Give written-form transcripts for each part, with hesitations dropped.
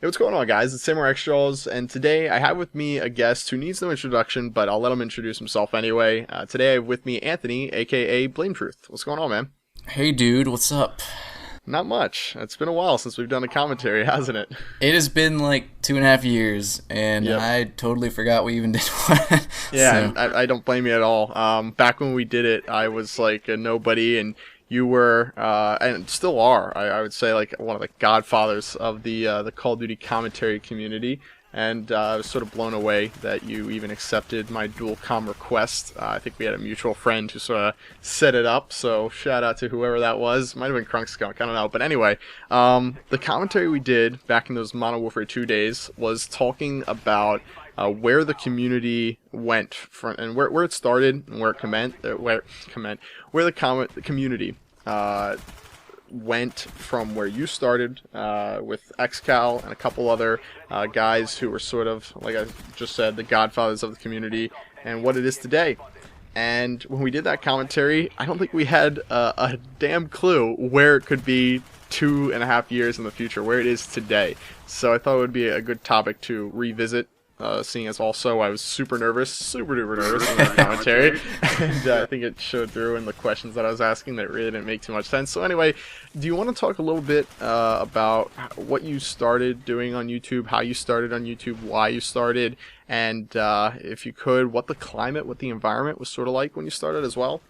Hey, what's going on, guys? It's Samurai xJawz, and today I have with me a guest who needs no introduction, but I'll let him introduce himself anyway. Today I have with me Anthony, aka BlameTruth. What's going on, man? Hey dude, what's up? Not much. It's been a while since we've done a commentary, hasn't it? It has been like 2.5 years, and Yep. I totally forgot we even did one. Yeah, So, and I don't blame you at all. Back when we did it, I was like a nobody, and you were, and still are, I would say, like one of the godfathers of the Call of Duty commentary community. And I was sort of blown away that you even accepted my dual com request. I think we had a mutual friend who sort of set it up, so shout out to whoever that was. Might have been Krunkskunk, I don't know. But anyway, the commentary we did back in those Modern Warfare 2 days was talking about where the community went from, and where it started and where it where the community went from where you started with xCal and a couple other guys who were sort of, like I just said, the godfathers of the community, and what it is today. And when we did that commentary, I don't think we had a damn clue where it could be 2.5 years in the future, where it is today. So I thought it would be a good topic to revisit. Seeing as also I was super duper nervous in the commentary, and I think it showed through in the questions that I was asking that really didn't make too much sense. So anyway, do you want to talk a little bit about what you started doing on YouTube, how you started on YouTube, why you started, and if you could, what the climate, what the environment was sort of like when you started as well?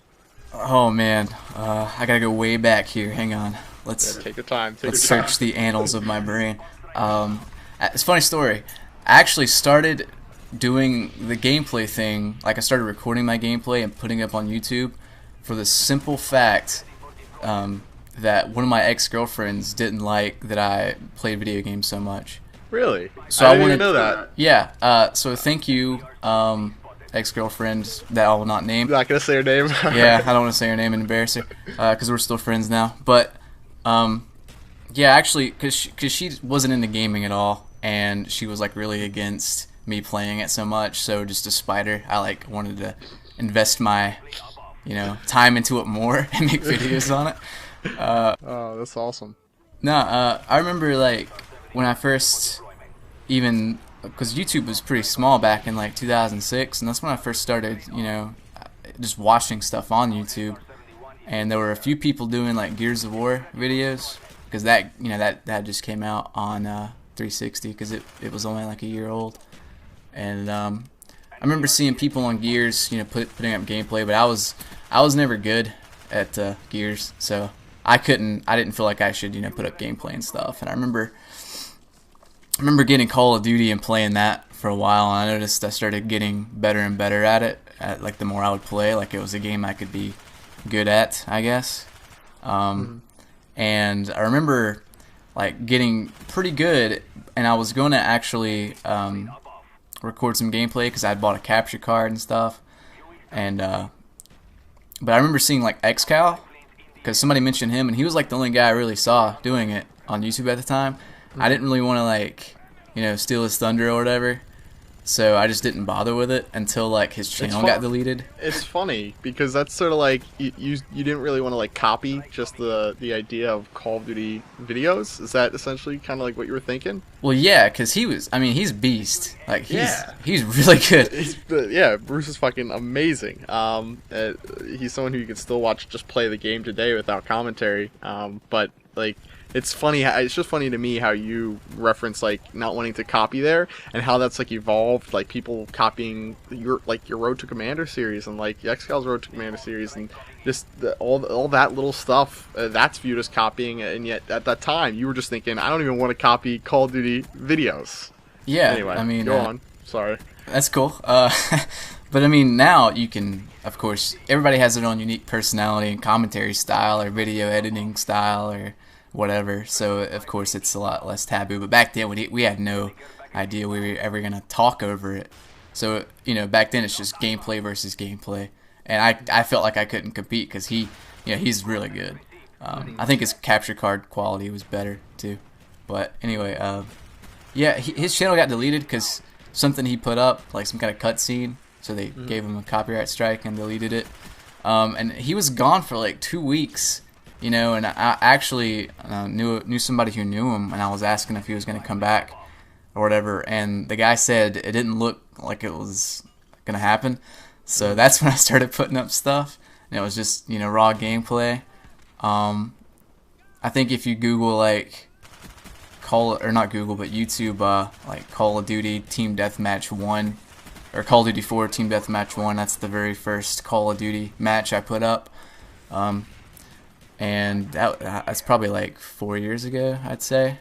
oh man, I gotta go way back here. Hang on, let's Yeah, take your time. Take let's your time. search the annals of my brain. It's a funny story. I actually started doing the gameplay thing. Like I started recording my gameplay and putting it up on YouTube for the simple fact that one of my ex-girlfriends didn't like that I played video games so much. Really? So I I didn't wanted even know that. Yeah. So thank you, ex-girlfriend that I will not name. Not gonna say her name. Yeah, I don't want to say her name and embarrass her because we're still friends now. But yeah, actually, because she wasn't into gaming at all, and she was like really against me playing it so much. So just to spite her, I like wanted to invest my time into it more and make videos on it. Oh, that's awesome. No, I remember like when I first even, because YouTube was pretty small back in like 2006, and that's when I first started, just watching stuff on YouTube. And there were a few people doing like Gears of War videos, because that just came out on 360, because it was only like a year old. And I remember seeing people on Gears, putting up gameplay, but I was never good at Gears, so I didn't feel like I should put up gameplay and stuff. And I remember getting Call of Duty and playing that for a while, and I noticed I started getting better and better at it. Like the more I would play, like it was a game I could be good at, I guess. And I remember like getting pretty good, and I was going to actually record some gameplay because I had bought a capture card and stuff. And but I remember seeing like xCal, because somebody mentioned him, and he was like the only guy I really saw doing it on YouTube at the time. I didn't really want to like steal his thunder or whatever, so I just didn't bother with it until like his channel got deleted. It's funny because that's sort of like you didn't really want to like copy just the idea of Call of Duty videos. Is that essentially kind of like what you were thinking? Well, yeah, because he's beast. Like Yeah. he's really good. Yeah, Bruce is fucking amazing. He's someone who you can still watch just play the game today without commentary. But like, it's funny. It's just funny to me how you reference like not wanting to copy there, and how that's like evolved. Like people copying your Road to Commander series, and like xCal's Road to Commander series, and just all that little stuff. That's viewed as copying, and yet at that time you were just thinking, I don't even want to copy Call of Duty videos. Yeah, Anyway, I mean, go on. Sorry. that's cool. But I mean, now you can, of course, everybody has their own unique personality and commentary style or video editing style or whatever. So of course it's a lot less taboo. But back then we had no idea we were ever gonna talk over it. So back then it's just gameplay versus gameplay, and I felt like I couldn't compete because he's really good. I think his capture card quality was better too. But anyway, yeah, his channel got deleted because something he put up, like some kind of cutscene, so they gave him a copyright strike and deleted it. And he was gone for like 2 weeks, and I actually knew somebody who knew him, and I was asking if he was going to come back, or whatever, and the guy said it didn't look like it was gonna happen. So that's when I started putting up stuff, and it was just raw gameplay. I think if you Google like not Google but YouTube like Call of Duty Team Deathmatch 1 or Call of Duty 4 Team Deathmatch 1, that's the very first Call of Duty match I put up. And that's probably like 4 years ago, I'd say.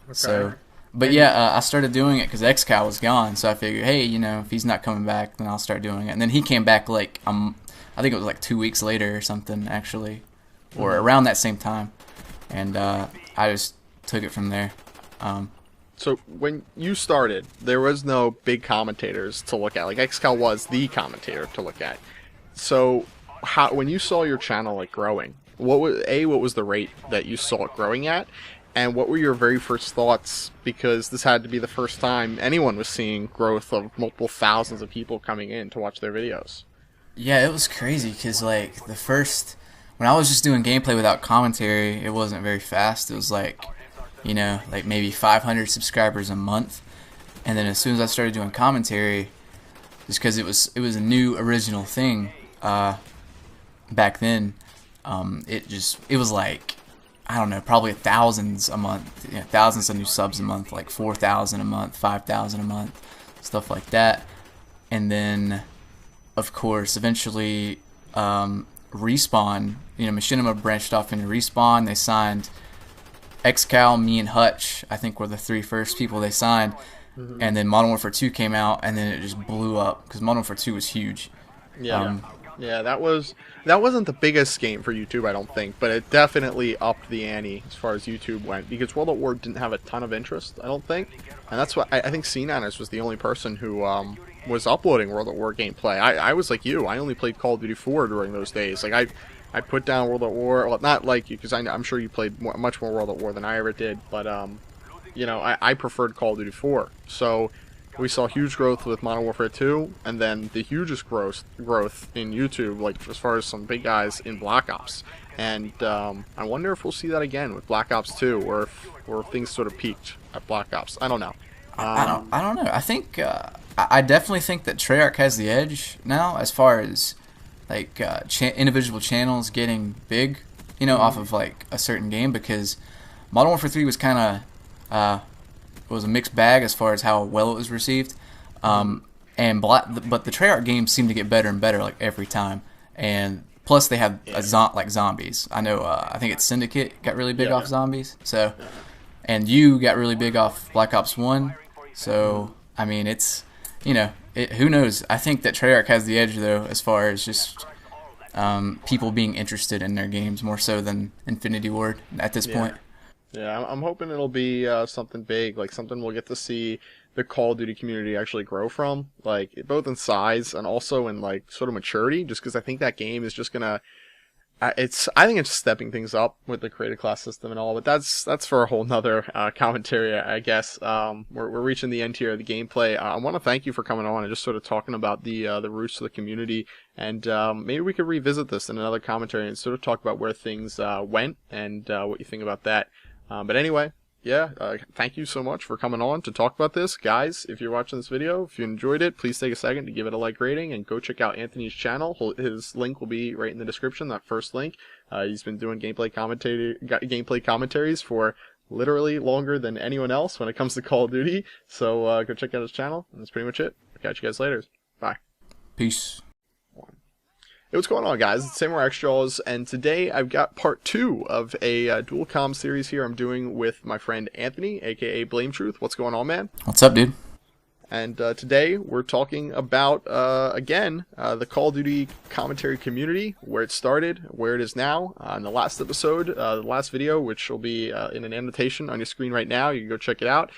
Okay. So, but yeah, I started doing it because xJawz was gone, so I figured, hey, if he's not coming back, then I'll start doing it. And then he came back like I think it was like 2 weeks later or something, actually, or around that same time, and I just took it from there. So when you started, there was no big commentators to look at. Like xJawz was the commentator to look at. So when you saw your channel like growing, what was the rate that you saw it growing at, and what were your very first thoughts? Because this had to be the first time anyone was seeing growth of multiple thousands of people coming in to watch their videos. Yeah, it was crazy because like when I was just doing gameplay without commentary, it wasn't very fast. It was like like maybe 500 subscribers a month, and then as soon as I started doing commentary, just because it was a new original thing back then, it was like, I don't know, probably thousands a month, thousands of new subs a month, like 4,000 a month, 5,000 a month, stuff like that. And then of course eventually Respawn, Machinima branched off into Respawn. They signed xCal, me, and Hutch, I think, were the three first people they signed. And then Modern Warfare 2 came out, and then it just blew up because Modern Warfare 2 was huge. Yeah. That wasn't the biggest game for YouTube, I don't think, but it definitely upped the ante as far as YouTube went, because World at War didn't have a ton of interest, I don't think, and that's why I think C9ers was the only person who was uploading World at War gameplay. I was like you, I only played Call of Duty 4 during those days. Like I put down World at War, well, not like you, because I'm sure you played much more World at War than I ever did, but I preferred Call of Duty 4, so we saw huge growth with Modern Warfare 2, and then the hugest growth in YouTube, like as far as some big guys in Black Ops. And I wonder if we'll see that again with Black Ops 2, or if things sort of peaked at Black Ops. I don't know. I don't know. I think I definitely think that Treyarch has the edge now as far as like individual channels getting big, off of like a certain game, because Modern Warfare 3 was kind of was a mixed bag as far as how well it was received, but the Treyarch games seem to get better and better like every time, and plus they have like zombies. I know I think it's Syndicate got really big off zombies, so and you got really big off Black Ops 1, so I mean it's who knows. I think that Treyarch has the edge though as far as just people being interested in their games more so than Infinity Ward at this point. Yeah, I'm hoping it'll be something big, like something we'll get to see the Call of Duty community actually grow from, like both in size and also in like sort of maturity. Just because I think that game is just gonna, I think it's stepping things up with the creative class system and all. But that's for a whole nother commentary, I guess. We're reaching the end here of the gameplay. I want to thank you for coming on and just sort of talking about the roots of the community, and maybe we could revisit this in another commentary and sort of talk about where things went and what you think about that. But anyway, thank you so much for coming on to talk about this. Guys, if you're watching this video, if you enjoyed it, please take a second to give it a like rating and go check out Anthony's channel. His link will be right in the description, that first link. He's been doing gameplay commentaries for literally longer than anyone else when it comes to Call of Duty. So go check out his channel, and that's pretty much it. I'll catch you guys later. Bye. Peace. Hey, what's going on, guys? It's Samurai xJawz, and today I've got part 2 of a dual comm series here I'm doing with my friend Anthony, aka BlameTruth. What's going on, man? What's up, dude? And today we're talking about, again, the Call of Duty commentary community, where it started, where it is now. In the last episode, the last video, which will be in an annotation on your screen right now, you can go check it out.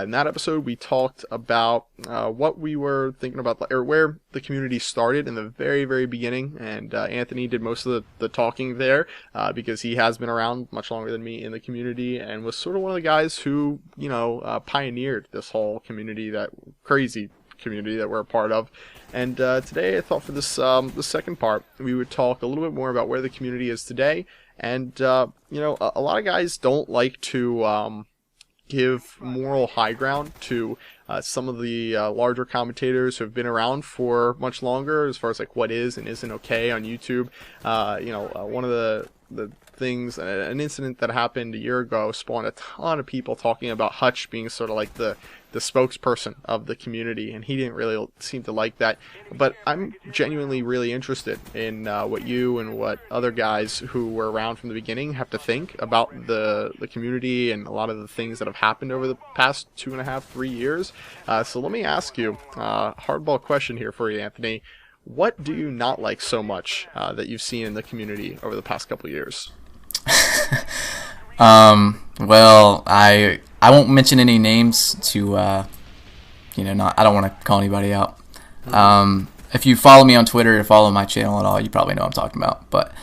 In that episode, we talked about what we were thinking about, or where the community started in the very, very beginning. And Anthony did most of the talking there because he has been around much longer than me in the community and was sort of one of the guys who, pioneered this whole community, that crazy community that we're a part of. And today I thought for this the second part, we would talk a little bit more about where the community is today. And, a lot of guys don't like to give moral high ground to some of the larger commentators who have been around for much longer, as far as like what is and isn't okay on YouTube. One of the things, an incident that happened a year ago, spawned a ton of people talking about Hutch being sort of like the spokesperson of the community, and he didn't really seem to like that. But I'm genuinely really interested in what you and what other guys who were around from the beginning have to think about the community and a lot of the things that have happened over the past 2.5-3 years. So let me ask you a hardball question here for you, Anthony. What do you not like so much that you've seen in the community over the past couple of years? Well, I won't mention any names to, I don't want to call anybody out. If you follow me on Twitter or follow my channel at all, you probably know what I'm talking about. But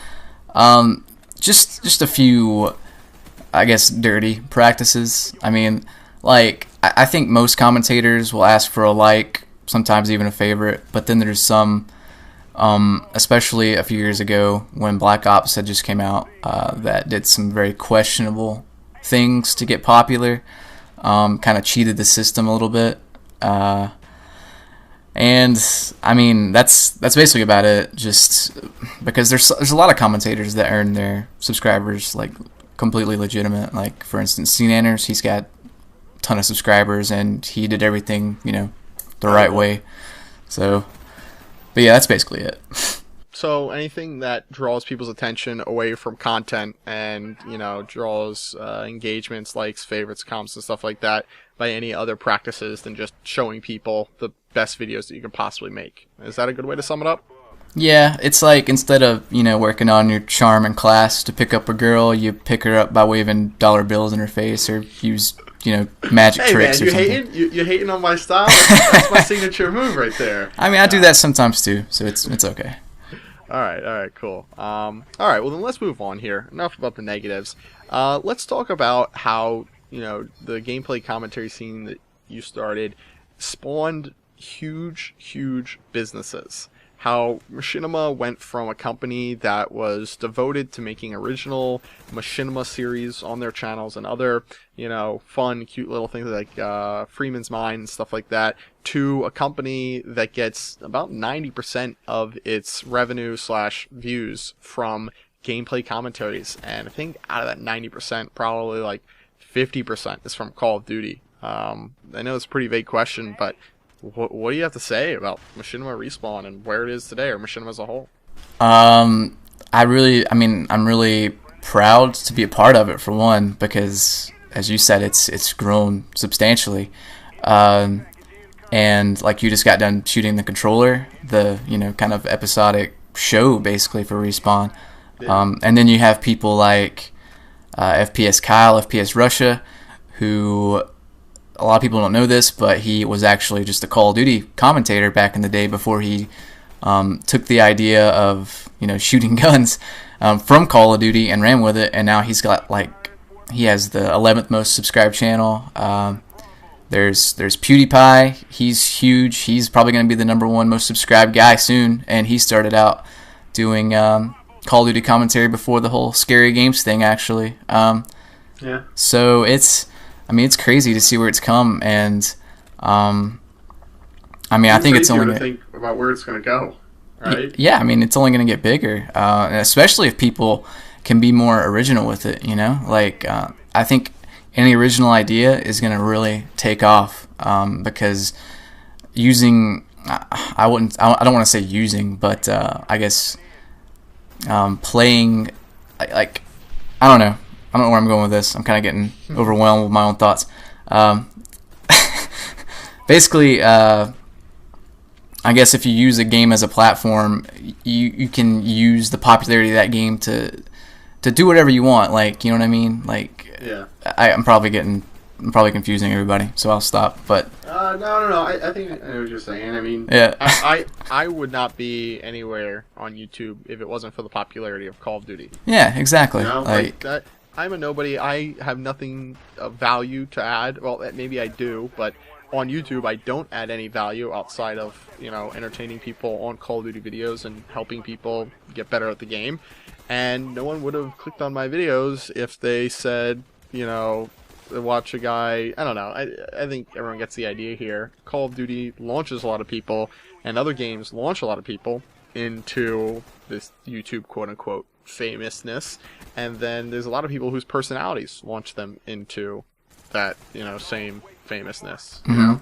just a few, I guess, dirty practices. I mean, like, I think most commentators will ask for a like, sometimes even a favorite, but then there's some, especially a few years ago when Black Ops had just came out, that did some very questionable things to get popular, kind of cheated the system a little bit, and I mean that's basically about it. Just because there's a lot of commentators that earn their subscribers like completely legitimate. Like for instance, CNanners, he's got a ton of subscribers and he did everything the right way. So, but yeah, that's basically it. So anything that draws people's attention away from content and, draws engagements, likes, favorites, comments, and stuff like that by any other practices than just showing people the best videos that you can possibly make. Is that a good way to sum it up? Yeah, it's like instead of, working on your charm in class to pick up a girl, you pick her up by waving dollar bills in her face or use, magic tricks or something. You hating on my style? That's my signature move right there. I mean, I do that sometimes too, so it's okay. All right, cool. All right, well then let's move on here. Enough about the negatives. Let's talk about how the gameplay commentary scene that you started spawned huge businesses. How Machinima went from a company that was devoted to making original Machinima series on their channels and other, fun, cute little things like Freeman's Mind and stuff like that, to a company that gets about 90% of its revenue / views from gameplay commentaries. And I think out of that 90%, probably like 50% is from Call of Duty. I know it's a pretty vague question, but what do you have to say about Machinima Respawn and where it is today, or Machinima as a whole? I'm really proud to be a part of it, for one, because as you said, it's grown substantially. And like you just got done shooting the controller, the kind of episodic show basically for Respawn. Yeah. And then you have people like FPS Kyle, FPS Russia, who a lot of people don't know this, but he was actually just a Call of Duty commentator back in the day before he took the idea of shooting guns from Call of Duty and ran with it, and now he has the 11th most subscribed channel. There's PewDiePie. He's huge. He's probably going to be the #1 most subscribed guy soon, and he started out doing Call of Duty commentary before the whole scary games thing, actually. Yeah. So it's crazy to see where it's come, and I think it's only to think about where it's going to go, right? Yeah, it's only going to get bigger, and especially if people can be more original with it. I think any original idea is going to really take off, because using, I don't want to say using, but I guess playing, I don't know. I don't know where I'm going with this. I'm kind of getting overwhelmed with my own thoughts. Basically, I guess if you use a game as a platform, you can use the popularity of that game to do whatever you want. Like, you know what I mean? Like, yeah. I'm probably confusing everybody, so I'll stop. But no. I think I know what you're saying. Yeah. I would not be anywhere on YouTube if it wasn't for the popularity of Call of Duty. Yeah, exactly. Like that. I'm a nobody. I have nothing of value to add. Well, maybe I do, but on YouTube, I don't add any value outside of, entertaining people on Call of Duty videos and helping people get better at the game. And no one would have clicked on my videos if they said, watch a guy. I don't know. I think everyone gets the idea here. Call of Duty launches a lot of people, and other games launch a lot of people into this YouTube quote unquote famousness, and then there's a lot of people whose personalities launch them into that, you know, same famousness. You know?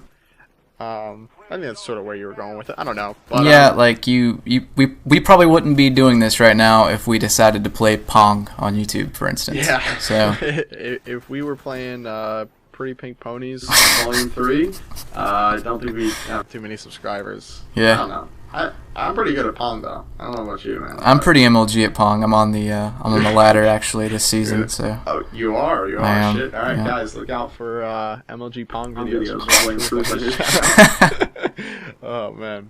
I think that's sort of where you were going with it. I don't know. But, yeah, like we probably wouldn't be doing this right now if we decided to play Pong on YouTube, for instance. Yeah. So if we were playing Pretty Pink Ponies Volume 3, I don't think we'd have too many subscribers. yeah. I don't know. I'm pretty good at Pong though. I don't know about you, man. I'm pretty MLG at Pong. I'm on the ladder actually this season. So. Oh, you are. You are. I am, Shit. All right, yeah. Guys, look out for MLG Pong videos. Oh man.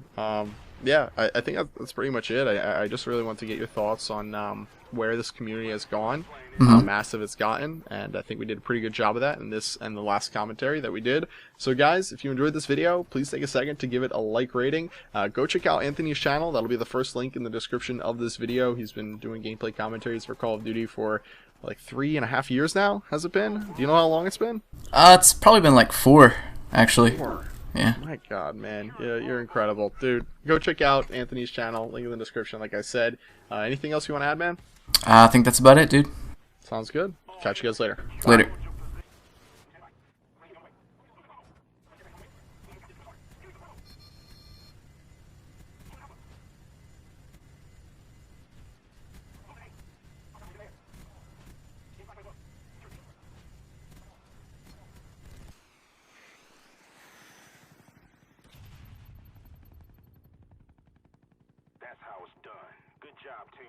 Yeah, I think that's pretty much it. I just really want to get your thoughts on where this community has gone, how massive it's gotten, and I think we did a pretty good job of that in this and the last commentary that we did. So guys, if you enjoyed this video, please take a second to give it a like rating. Go check out Anthony's channel. That'll be the first link in the description of this video. He's been doing gameplay commentaries for Call of Duty for like 3.5 years now. Has it been? Do you know how long it's been? It's probably been like 4, actually. 4. Yeah. My God, man, you're incredible, dude. Go check out Anthony's channel. Link in the description, like I said. Anything else you want to add, man? I think that's about it, dude. Sounds good. Catch you guys later. Later. That's how it's done. Good job, team.